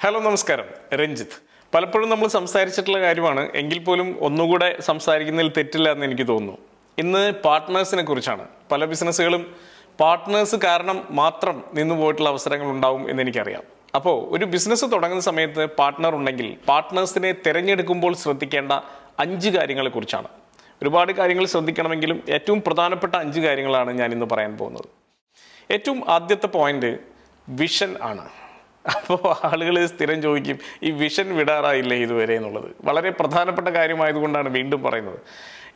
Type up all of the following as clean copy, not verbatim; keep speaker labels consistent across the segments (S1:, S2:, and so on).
S1: Hello നമസ്കാരം, രഞ്ജിത്ത്. പലപ്പോഴും നമ്മൾ സംസാരിച്ചിട്ടുള്ള കാര്യമാണ്, എങ്കിൽ പോലും ഒന്നുകൂടെ സംസാരിക്കുന്നതിൽ തെറ്റില്ല എന്ന് എനിക്ക് തോന്നുന്നു. ഇന്ന് പാർട്ട്നേഴ്സിനെ കുറിച്ചാണ്. പല ബിസിനസ്സുകളും പാർട്ട്നേഴ്സ് കാരണം മാത്രം നിന്നു പോയിട്ടുള്ള അവസരങ്ങൾ ഉണ്ടാവും എന്നെനിക്കറിയാം. അപ്പോൾ ഒരു ബിസിനസ് തുടങ്ങുന്ന സമയത്ത് പാർട്ട്ണർ ഉണ്ടെങ്കിൽ പാർട്ട്നേഴ്സിനെ തിരഞ്ഞെടുക്കുമ്പോൾ ശ്രദ്ധിക്കേണ്ട 5 കാര്യങ്ങളെ കുറിച്ചാണ്. ഒരുപാട് കാര്യങ്ങൾ ശ്രദ്ധിക്കണമെങ്കിലും ഏറ്റവും പ്രധാനപ്പെട്ട 5 കാര്യങ്ങളാണ് ഞാൻ ഇന്ന് പറയാൻ പോകുന്നത്. ഏറ്റവും ആദ്യത്തെ പോയിന്റ് വിഷൻ ആണ്. അപ്പോൾ ആളുകൾ സ്ഥിരം ചോദിക്കും, ഈ വിഷൻ വിടാറായില്ലേ ഇതുവരെ എന്നുള്ളത്. വളരെ പ്രധാനപ്പെട്ട കാര്യമായതുകൊണ്ടാണ് വീണ്ടും പറയുന്നത്.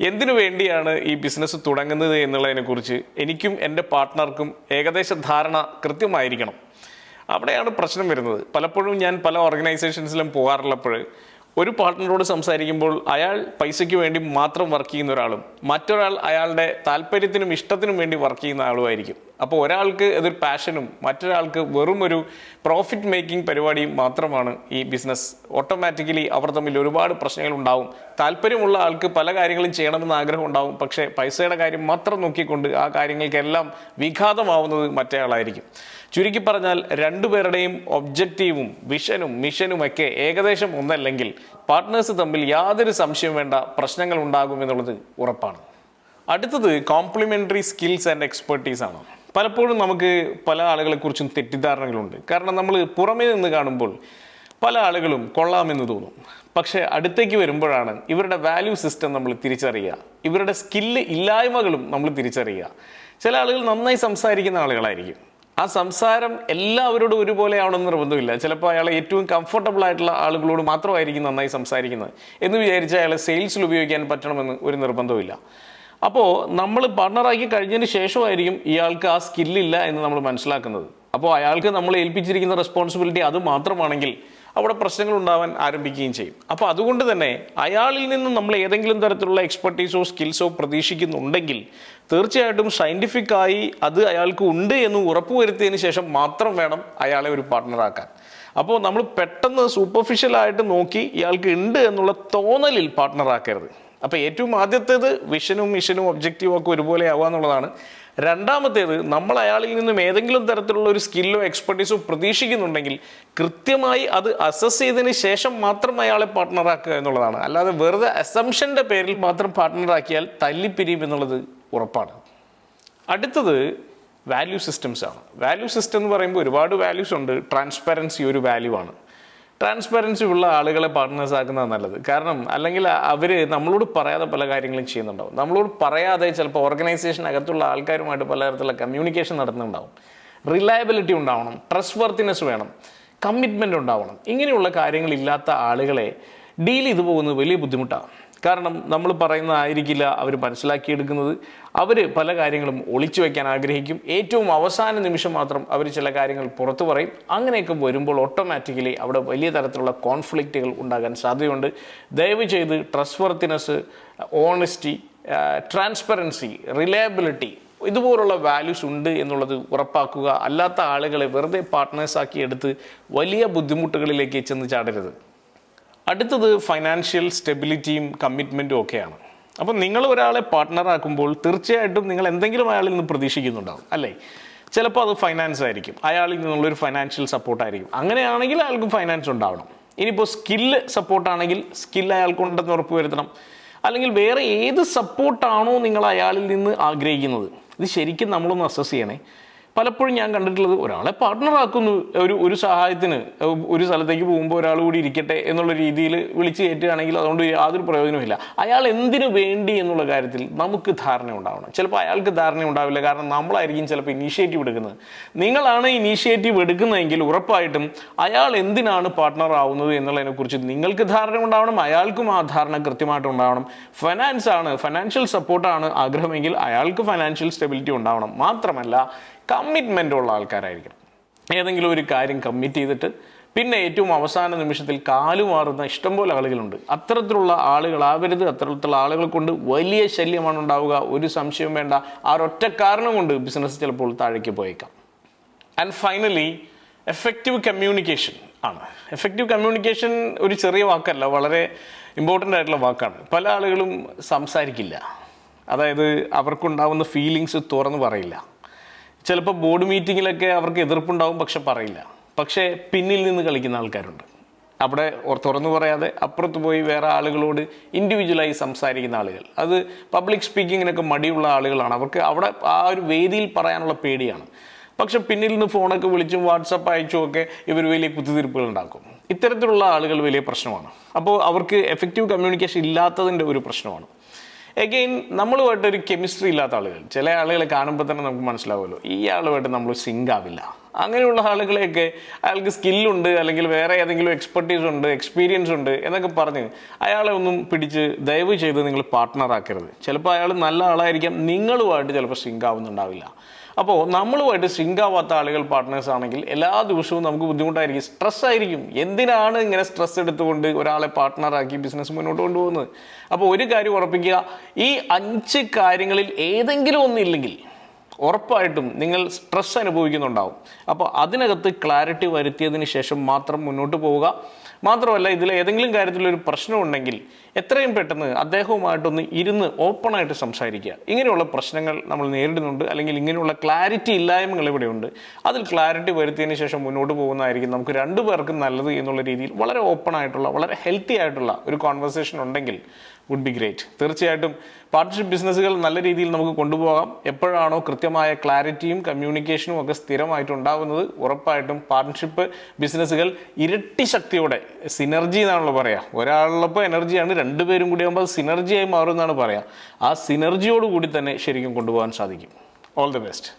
S1: എന്തിനു വേണ്ടിയാണ് ഈ ബിസിനസ് തുടങ്ങുന്നത് എന്നുള്ളതിനെക്കുറിച്ച് എനിക്കും എൻ്റെ പാർട്ട്ണർക്കും ഏകദേശ ധാരണ കൃത്യമായിരിക്കണം. അവിടെയാണ് പ്രശ്നം വരുന്നത്. പലപ്പോഴും ഞാൻ പല ഓർഗനൈസേഷൻസിലും പോകാറുള്ളപ്പോൾ ഒരു പാർട്ട്ണറോട് സംസാരിക്കുമ്പോൾ അയാൾ പൈസയ്ക്ക് വേണ്ടി മാത്രം വർക്ക് ചെയ്യുന്ന ഒരാളും മറ്റൊരാൾ അയാളുടെ താല്പര്യത്തിനും ഇഷ്ടത്തിനും വേണ്ടി വർക്ക് ചെയ്യുന്ന ആളുമായിരിക്കും. അപ്പോൾ ഒരാൾക്ക് ഇതൊരു പാഷനും മറ്റൊരാൾക്ക് വെറും ഒരു പ്രോഫിറ്റ് മേക്കിംഗ് പരിപാടിയും മാത്രമാണ് ഈ ബിസിനസ്. ഓട്ടോമാറ്റിക്കലി അവർ തമ്മിൽ ഒരുപാട് പ്രശ്നങ്ങൾ ഉണ്ടാവും. താല്പര്യമുള്ള ആൾക്ക് പല കാര്യങ്ങളും ചെയ്യണമെന്ന് ആഗ്രഹം ഉണ്ടാവും, പക്ഷേ പൈസയുടെ കാര്യം മാത്രം നോക്കിക്കൊണ്ട് ആ കാര്യങ്ങൾക്കെല്ലാം വിഘാതമാവുന്നത് മറ്റേ ആളായിരിക്കും. ചുരുക്കി പറഞ്ഞാൽ രണ്ടുപേരുടെയും ഒബ്ജക്റ്റീവും വിഷനും മിഷനും ഒക്കെ ഏകദേശം ഒന്നല്ലെങ്കിൽ പാർട്ട്നേഴ്സ് തമ്മിൽ യാതൊരു സംശയം വേണ്ട പ്രശ്നങ്ങൾ ഉണ്ടാകുമെന്നുള്ളത് ഉറപ്പാണ്. അടുത്തത് കോംപ്ലിമെൻ്ററി സ്കിൽസ് ആൻഡ് എക്സ്പെർട്ടീസ് ആണ്. പലപ്പോഴും നമുക്ക് പല ആളുകളെക്കുറിച്ചും തെറ്റിദ്ധാരണകളുണ്ട്. കാരണം നമ്മൾ പുറമേ നിന്ന് കാണുമ്പോൾ പല ആളുകളും കൊള്ളാമെന്ന് തോന്നും, പക്ഷേ അടുത്തേക്ക് വരുമ്പോഴാണ് ഇവരുടെ വാല്യൂ സിസ്റ്റം നമ്മൾ തിരിച്ചറിയുക, ഇവരുടെ സ്കില്ല് ഇല്ലായ്മകളും നമ്മൾ തിരിച്ചറിയുക. ചില ആളുകൾ നന്നായി സംസാരിക്കുന്ന ആളുകളായിരിക്കും. ആ സംസാരം എല്ലാവരോടും ഒരുപോലെ ആവണമെന്ന് നിർബന്ധമില്ല. ചിലപ്പോൾ അയാൾ ഏറ്റവും കംഫർട്ടബിൾ ആയിട്ടുള്ള ആളുകളോട് മാത്രമായിരിക്കും നന്നായി സംസാരിക്കുന്നത് എന്ന് വിചാരിച്ച് അയാളെ സെയിൽസിൽ ഉപയോഗിക്കാൻ പറ്റണമെന്ന് ഒരു നിർബന്ധമില്ല. അപ്പോൾ നമ്മൾ പാർട്ട്ണറാക്കി കഴിഞ്ഞതിന് ശേഷമായിരിക്കും ഇയാൾക്ക് ആ സ്കില്ലില്ല എന്ന് നമ്മൾ മനസ്സിലാക്കുന്നത്. അപ്പോൾ അയാൾക്ക് നമ്മൾ ഏൽപ്പിച്ചിരിക്കുന്ന റെസ്പോൺസിബിലിറ്റി അത് മാത്രമാണെങ്കിൽ അവിടെ പ്രശ്നങ്ങൾ ഉണ്ടാവാൻ ആരംഭിക്കുകയും ചെയ്യും. അപ്പോൾ അതുകൊണ്ട് തന്നെ അയാളിൽ നിന്നും നമ്മൾ ഏതെങ്കിലും തരത്തിലുള്ള എക്സ്പെർട്ടീസോ സ്കിൽസോ പ്രതീക്ഷിക്കുന്നുണ്ടെങ്കിൽ തീർച്ചയായിട്ടും സയൻറ്റിഫിക്കായി അത് അയാൾക്ക് ഉണ്ട് എന്ന് ഉറപ്പുവരുത്തിയതിന് ശേഷം മാത്രം വേണം അയാളെ ഒരു പാർട്ട്ണറാക്കാൻ. അപ്പോൾ നമ്മൾ പെട്ടെന്ന് സൂപ്പർഫിഷ്യലായിട്ട് നോക്കി ഇയാൾക്ക് ഉണ്ട് എന്നുള്ള തോന്നലിൽ പാർട്ട്ണറാക്കരുത്. അപ്പോൾ ഏറ്റവും ആദ്യത്തേത് വിഷനും മിഷനും ഒബ്ജക്റ്റീവും ഒക്കെ ഒരുപോലെ ആവുക എന്നുള്ളതാണ്. രണ്ടാമത്തേത്, നമ്മൾ അയാളിൽ നിന്നും ഏതെങ്കിലും തരത്തിലുള്ള ഒരു സ്കില്ലോ എക്സ്പെർട്ടീസോ പ്രതീക്ഷിക്കുന്നുണ്ടെങ്കിൽ കൃത്യമായി അത് അസസ് ചെയ്തതിന് ശേഷം മാത്രം അയാളെ പാർട്ട്ണറാക്കുക എന്നുള്ളതാണ്. അല്ലാതെ വെറുതെ അസംഷൻ്റെ പേരിൽ മാത്രം പാർട്ട്ണറാക്കിയാൽ തല്ലിപ്പിരിയും എന്നുള്ളത് ഉറപ്പാണ്. അടുത്തത് വാല്യൂ സിസ്റ്റംസ് ആണ്. വാല്യൂ സിസ്റ്റം എന്ന് പറയുമ്പോൾ ഒരുപാട് വാല്യൂസ് ഉണ്ട്. ട്രാൻസ്പെറൻസി ഒരു വാല്യൂ ആണ്. ട്രാൻസ്പെറൻസി ഉള്ള ആളുകളെ പാർട്ട്നേഴ്സ് ആക്കുന്നത് നല്ലത്. കാരണം അല്ലെങ്കിൽ അവർ നമ്മളോട് പറയാതെ പല കാര്യങ്ങളും ചെയ്യുന്നുണ്ടാവും. നമ്മളോട് പറയാതെ ചിലപ്പോൾ ഓർഗനൈസേഷനകത്തുള്ള ആൾക്കാരുമായിട്ട് പലതരത്തിലുള്ള കമ്മ്യൂണിക്കേഷൻ നടത്തുന്നുണ്ടാവും. റിലയബിലിറ്റി ഉണ്ടാവണം, ട്രസ്റ്റ് വർത്തിനെസ് വേണം, കമ്മിറ്റ്മെൻ്റ് ഉണ്ടാവണം. ഇങ്ങനെയുള്ള കാര്യങ്ങളില്ലാത്ത ആളുകളെ ഡീൽ ചെയ്തു പോകുന്നത് വലിയ ബുദ്ധിമുട്ടാണ്. കാരണം നമ്മൾ പറയുന്നതായിരിക്കില്ല അവർ മനസ്സിലാക്കിയെടുക്കുന്നത്. അവർ പല കാര്യങ്ങളും ഒളിച്ചു വയ്ക്കാൻ ആഗ്രഹിക്കും. ഏറ്റവും അവസാന നിമിഷം മാത്രം അവർ ചില കാര്യങ്ങൾ പുറത്തു പറയും. അങ്ങനെയൊക്കെ വരുമ്പോൾ ഓട്ടോമാറ്റിക്കലി അവിടെ വലിയ തരത്തിലുള്ള കോൺഫ്ലിക്റ്റുകൾ ഉണ്ടാകാൻ സാധ്യതയുണ്ട്. ദയവ് ചെയ്ത് trust worthiness, honesty, transparency, reliability ഇതുപോലുള്ള വാല്യൂസ് ഉണ്ട് എന്നുള്ളത് ഉറപ്പാക്കുക. അല്ലാത്ത ആളുകളെ വെറുതെ പാർട്ട്നേഴ്സാക്കി എടുത്ത് വലിയ ബുദ്ധിമുട്ടുകളിലേക്ക് ചെന്ന് ചാടരുത്. അടുത്തത് ഫൈനാൻഷ്യൽ സ്റ്റെബിലിറ്റിയും കമ്മിറ്റ്മെൻറ്റും ഒക്കെയാണ്. അപ്പം നിങ്ങൾ ഒരാളെ പാർട്ട്ണറാക്കുമ്പോൾ തീർച്ചയായിട്ടും നിങ്ങൾ എന്തെങ്കിലും അയാളിൽ നിന്ന് പ്രതീക്ഷിക്കുന്നുണ്ടാവും, അല്ലേ? ചിലപ്പോൾ അത് ഫൈനാൻസ് ആയിരിക്കും, അയാളിൽ നിന്നുള്ളൊരു ഫൈനാൻഷ്യൽ സപ്പോർട്ടായിരിക്കും. അങ്ങനെയാണെങ്കിൽ അയാൾക്ക് ഫൈനാൻസ് ഉണ്ടാവണം. ഇനിയിപ്പോൾ സ്കില്ല് സപ്പോർട്ടാണെങ്കിൽ സ്കില്ല് അയാൾക്കുണ്ടെന്ന് ഉറപ്പ് വരുത്തണം. അല്ലെങ്കിൽ വേറെ ഏത് സപ്പോർട്ടാണോ നിങ്ങൾ അയാളിൽ നിന്ന് ആഗ്രഹിക്കുന്നത്, ഇത് ശരിക്കും നമ്മളൊന്ന് അസസ് ചെയ്യണേ. പലപ്പോഴും ഞാൻ കണ്ടിട്ടുള്ളത്, ഒരാളെ പാർട്ട്ണറാക്കുന്നു, ഒരു സഹായത്തിന് ഒരു സ്ഥലത്തേക്ക് പോകുമ്പോൾ ഒരാൾ കൂടി ഇരിക്കട്ടെ എന്നുള്ള രീതിയിൽ വിളിച്ച് കയറ്റുകയാണെങ്കിൽ അതുകൊണ്ട് യാതൊരു പ്രയോജനവുമില്ല. അയാൾ എന്തിനു വേണ്ടി എന്നുള്ള കാര്യത്തിൽ നമുക്ക് ധാരണ ഉണ്ടാവണം. ചിലപ്പോൾ അയാൾക്ക് ധാരണ ഉണ്ടാവില്ല, കാരണം നമ്മളായിരിക്കും ചിലപ്പോൾ ഇനീഷ്യേറ്റീവ് എടുക്കുന്നത്. നിങ്ങളാണ് ഇനീഷ്യേറ്റീവ് എടുക്കുന്നതെങ്കിൽ ഉറപ്പായിട്ടും അയാൾ എന്തിനാണ് പാർട്ട്ണർ ആവുന്നത് എന്നുള്ളതിനെക്കുറിച്ച് നിങ്ങൾക്ക് ധാരണ ഉണ്ടാവണം, അയാൾക്കും ആ ധാരണ കൃത്യമായിട്ട് ഉണ്ടാവണം. ഫൈനാൻഷ്യൽ സപ്പോർട്ടാണ് ആഗ്രഹമെങ്കിൽ അയാൾക്ക് ഫൈനാൻഷ്യൽ സ്റ്റെബിലിറ്റി ഉണ്ടാവണം. മാത്രമല്ല കമ്മിറ്റ്മെൻ്റ് ഉള്ള ആൾക്കാരായിരിക്കണം. ഏതെങ്കിലും ഒരു കാര്യം കമ്മിറ്റ് ചെയ്തിട്ട് പിന്നെ ഏറ്റവും അവസാന നിമിഷത്തിൽ കാലുമാറുന്ന ഇഷ്ടംപോലെ ആളുകളുണ്ട്. അത്തരത്തിലുള്ള ആളുകളാവരുത്. അത്തരത്തിലുള്ള ആളുകൾ കൊണ്ട് വലിയ ശല്യമാണ് ഉണ്ടാവുക. ഒരു സംശയവും വേണ്ട. ആ ഒറ്റ കാരണം കൊണ്ട് ബിസിനസ് ചിലപ്പോൾ താഴേക്ക് പോയേക്കാം. ആൻഡ് ഫൈനലി എഫക്റ്റീവ് കമ്മ്യൂണിക്കേഷൻ ആണ്. എഫക്റ്റീവ് കമ്മ്യൂണിക്കേഷൻ ഒരു ചെറിയ വാക്കല്ല, വളരെ ഇമ്പോർട്ടൻ്റ് ആയിട്ടുള്ള വാക്കാണ്. പല ആളുകളും സംസാരിക്കില്ല. അതായത് അവർക്കുണ്ടാവുന്ന ഫീലിങ്സ് തുറന്ന് പറയില്ല. ചിലപ്പോൾ ബോർഡ് മീറ്റിങ്ങിലൊക്കെ അവർക്ക് എതിർപ്പുണ്ടാവും, പക്ഷെ പറയില്ല. പക്ഷേ പിന്നിൽ നിന്ന് കളിക്കുന്ന ആൾക്കാരുണ്ട്. അവിടെ തുറന്നു പറയാതെ അപ്പുറത്ത് പോയി വേറെ ആളുകളോട് ഇൻഡിവിജ്വലായി സംസാരിക്കുന്ന ആളുകൾ, അത് പബ്ലിക് സ്പീക്കിങ്ങിനൊക്കെ മടിയുള്ള ആളുകളാണ്. അവർക്ക് അവിടെ ആ ഒരു വേദിയിൽ പറയാനുള്ള പേടിയാണ്. പക്ഷെ പിന്നിൽ നിന്ന് ഫോണൊക്കെ വിളിച്ചും വാട്സപ്പ് അയച്ചും ഒക്കെ ഇവർ വലിയ കുത്തിത്തിരിപ്പുകൾ ഉണ്ടാക്കും. ഇത്തരത്തിലുള്ള ആളുകൾ വലിയ പ്രശ്നമാണ്. അപ്പോൾ അവർക്ക് എഫക്റ്റീവ് കമ്മ്യൂണിക്കേഷൻ ഇല്ലാത്തതിൻ്റെ ഒരു പ്രശ്നമാണ്. എഗെയിൻ, നമ്മളുമായിട്ടൊരു കെമിസ്ട്രി ഇല്ലാത്ത ആളുകൾ, ചില ആളുകളെ കാണുമ്പോൾ തന്നെ നമുക്ക് മനസ്സിലാവുമല്ലോ ഈ ആളുമായിട്ട് നമ്മൾ സിങ്ക് ആവില്ല. അങ്ങനെയുള്ള ആളുകളെയൊക്കെ അയാൾക്ക് സ്കില്ലുണ്ട്, അല്ലെങ്കിൽ വേറെ ഏതെങ്കിലും എക്സ്പെർട്ടീസ് ഉണ്ട്, എക്സ്പീരിയൻസ് ഉണ്ട് എന്നൊക്കെ പറഞ്ഞ് അയാളെ ഒന്നും പിടിച്ച് ദയവ് ചെയ്ത് നിങ്ങൾ പാർട്ട്ണറാക്കരുത്. ചിലപ്പോൾ അയാൾ നല്ല ആളായിരിക്കാം, നിങ്ങളുമായിട്ട് ചിലപ്പോൾ സിങ്ക് ആവുന്നുണ്ടാവില്ല. അപ്പോൾ നമ്മളുമായിട്ട് സിങ്ക് ആവാത്ത ആളുകൾ പാർട്ട്നേഴ്സ് ആണെങ്കിൽ എല്ലാ ദിവസവും നമുക്ക് ബുദ്ധിമുട്ടായിരിക്കും, സ്ട്രെസ് ആയിരിക്കും. എന്തിനാണ് ഇങ്ങനെ സ്ട്രെസ് എടുത്തുകൊണ്ട് ഒരാളെ പാർട്ട്ണറാക്കി ബിസിനസ് മുന്നോട്ട് കൊണ്ടുപോകുന്നത്? അപ്പോൾ ഒരു കാര്യം ഉറപ്പിക്കുക, ഈ 5 കാര്യങ്ങളിൽ ഏതെങ്കിലും ഒന്നില്ലെങ്കിൽ ഉറപ്പായിട്ടും നിങ്ങൾ സ്ട്രെസ് അനുഭവിക്കുന്നുണ്ടാവും. അപ്പോൾ അതിനകത്ത് ക്ലാരിറ്റി വരുത്തിയതിന് ശേഷം മാത്രം മുന്നോട്ട് പോവുക. മാത്രമല്ല, ഇതിൽ ഏതെങ്കിലും കാര്യത്തിലൊരു പ്രശ്നം ഉണ്ടെങ്കിൽ എത്രയും പെട്ടെന്ന് അദ്ദേഹവുമായിട്ടൊന്ന് ഇരുന്ന് ഓപ്പണായിട്ട് സംസാരിക്കുക. ഇങ്ങനെയുള്ള പ്രശ്നങ്ങൾ നമ്മൾ നേരിടുന്നുണ്ട്, അല്ലെങ്കിൽ ഇങ്ങനെയുള്ള ക്ലാരിറ്റി ഇല്ലായ്മകൾ ഇവിടെയുണ്ട്. അതിൽ ക്ലാരിറ്റി വരുത്തിയതിന് ശേഷം മുന്നോട്ട് പോകുന്നതായിരിക്കും നമുക്ക് രണ്ടുപേർക്കും നല്ലത് എന്നുള്ള രീതിയിൽ വളരെ ഓപ്പണായിട്ടുള്ള, വളരെ ഹെൽത്തി ആയിട്ടുള്ള ഒരു കോൺവെർസേഷൻ ഉണ്ടെങ്കിൽ വുഡ് ബി ഗ്രേറ്റ്. തീർച്ചയായിട്ടും പാർട്ട്ണർഷിപ്പ് ബിസിനസ്സുകൾ നല്ല രീതിയിൽ നമുക്ക് കൊണ്ടുപോകാം. എപ്പോഴാണോ കൃത്യമായ ക്ലാരിറ്റിയും കമ്മ്യൂണിക്കേഷനും ഒക്കെ സ്ഥിരമായിട്ട് ഉണ്ടാകുന്നത്, ഉറപ്പായിട്ടും പാർട്ട്ണർഷിപ്പ് ബിസിനസ്സുകൾ ഇരട്ടി ശക്തിയോടെ, സിനർജി എന്നാണല്ലോ പറയുക, ഒരാളുള്ളപ്പോൾ എനർജിയാണ്, രണ്ടുപേരും കൂടി ആകുമ്പോൾ സിനർജിയായി മാറും എന്നാണ് പറയുക. ആ സിനർജിയോട് കൂടി തന്നെ ശരിക്കും കൊണ്ടുപോകാൻ സാധിക്കും. All the best.